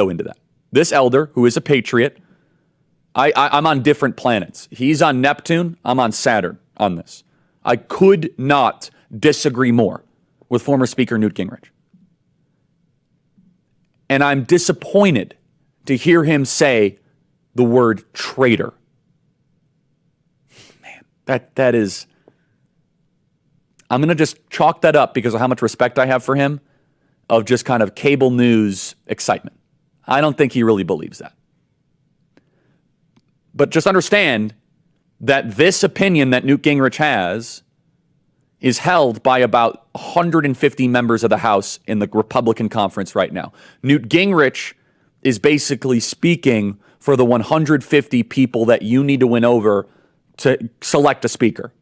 go into that. This elder, who is a patriot, I'm on different planets. He's on Neptune. I'm on Saturn on this. I could not disagree more with former Speaker Newt Gingrich. And I'm disappointed to hear him say the word traitor. Man, that is... I'm going to just chalk that up because of how much respect I have for him, of just kind of cable news excitement. I don't think he really believes that. But just understand that this opinion that Newt Gingrich has is held by about 150 members of the House in the Republican conference right now. Newt Gingrich is basically speaking for the 150 people that you need to win over to select a speaker.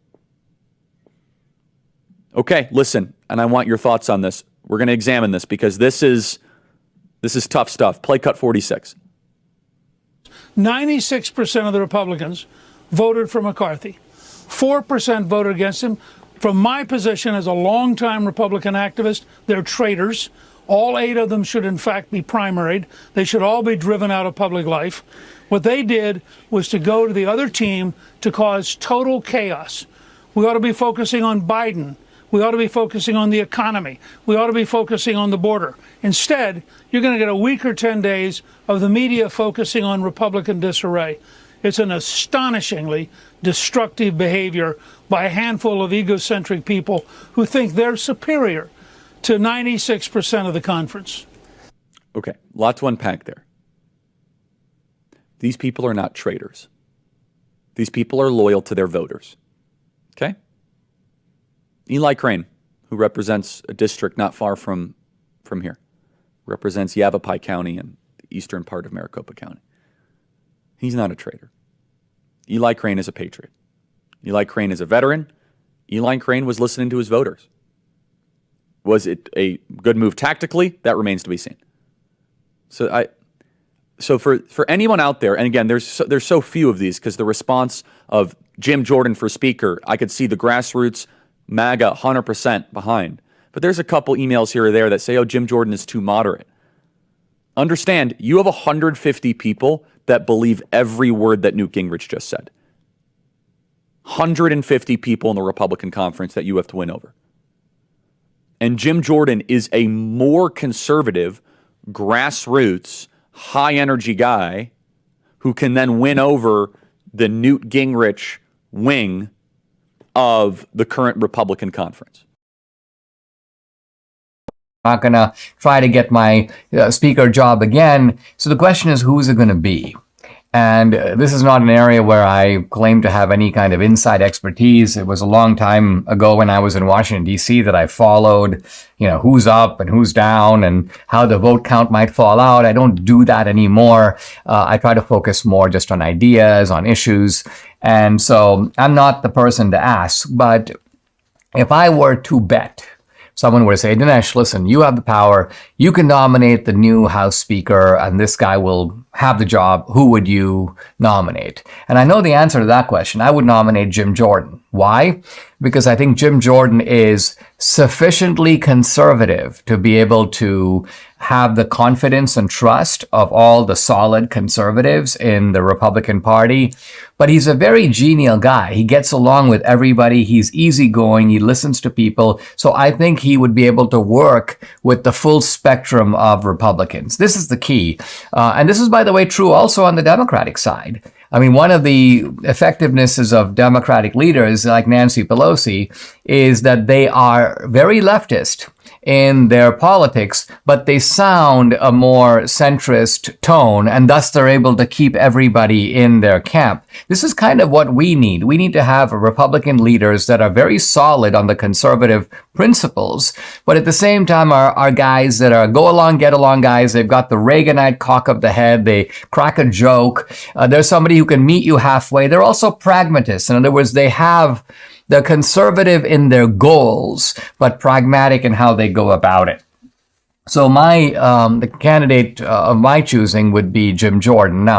Okay, listen, and I want your thoughts on this. We're going to examine this because this is tough stuff. Play cut 46. 96% of the Republicans voted for McCarthy. 4% voted against him. From my position as a longtime Republican activist, they're traitors. All 8 of them should, in fact, be primaried. They should all be driven out of public life. What they did was to go to the other team to cause total chaos. We ought to be focusing on Biden. We ought to be focusing on the economy. We ought to be focusing on the border. Instead, you're going to get a week or 10 days of the media focusing on Republican disarray. It's an astonishingly destructive behavior by a handful of egocentric people who think they're superior to 96% of the conference. Okay, lot to unpack there. These people are not traitors. These people are loyal to their voters. Okay? Eli Crane, who represents a district not far from here, represents Yavapai County and the eastern part of Maricopa County. He's not a traitor. Eli Crane is a patriot. Eli Crane is a veteran. Eli Crane was listening to his voters. Was it a good move tactically? That remains to be seen. So for anyone out there, and again, there's so few of these because the response of Jim Jordan for speaker, I could see the grassroots MAGA 100% behind. But there's a couple emails here or there that say, oh, Jim Jordan is too moderate. Understand, you have 150 people that believe every word that Newt Gingrich just said. 150 people in the Republican conference that you have to win over. And Jim Jordan is a more conservative, grassroots, high-energy guy who can then win over the Newt Gingrich wing of the current Republican conference. Not going to try to get my speaker job again. So the question is, who is it going to be? And this is not an area where I claim to have any kind of inside expertise. It was a long time ago when I was in Washington, D.C. that I followed, who's up and who's down and how the vote count might fall out. I don't do that anymore. I try to focus more just on ideas, on issues. And so I'm not the person to ask. But if I were to bet, someone were to say, Dinesh, listen, you have the power. You can nominate the new House Speaker, and this guy will have the job. Who would you nominate? And I know the answer to that question. I would nominate Jim Jordan. Why? Because I think Jim Jordan is sufficiently conservative to be able to have the confidence and trust of all the solid conservatives in the Republican Party. But he's a very genial guy. He gets along with everybody. He's easygoing. He listens to people. So I think he would be able to work with the full spectrum of Republicans. This is the key. And this is, by the way, true also on the Democratic side. I mean, one of the effectivenesses of Democratic leaders like Nancy Pelosi is that they are very leftist in their politics, but they sound a more centrist tone, and thus they're able to keep everybody in their camp. This is kind of what we need. We need to have Republican leaders that are very solid on the conservative principles, but at the same time are guys that are go along, get along guys. They've got the Reaganite cock of the head. They crack a joke. There's somebody who can meet you halfway. They're also pragmatists. In other words, they're conservative in their goals, but pragmatic in how they go about it. So the candidate of my choosing would be Jim Jordan. Now,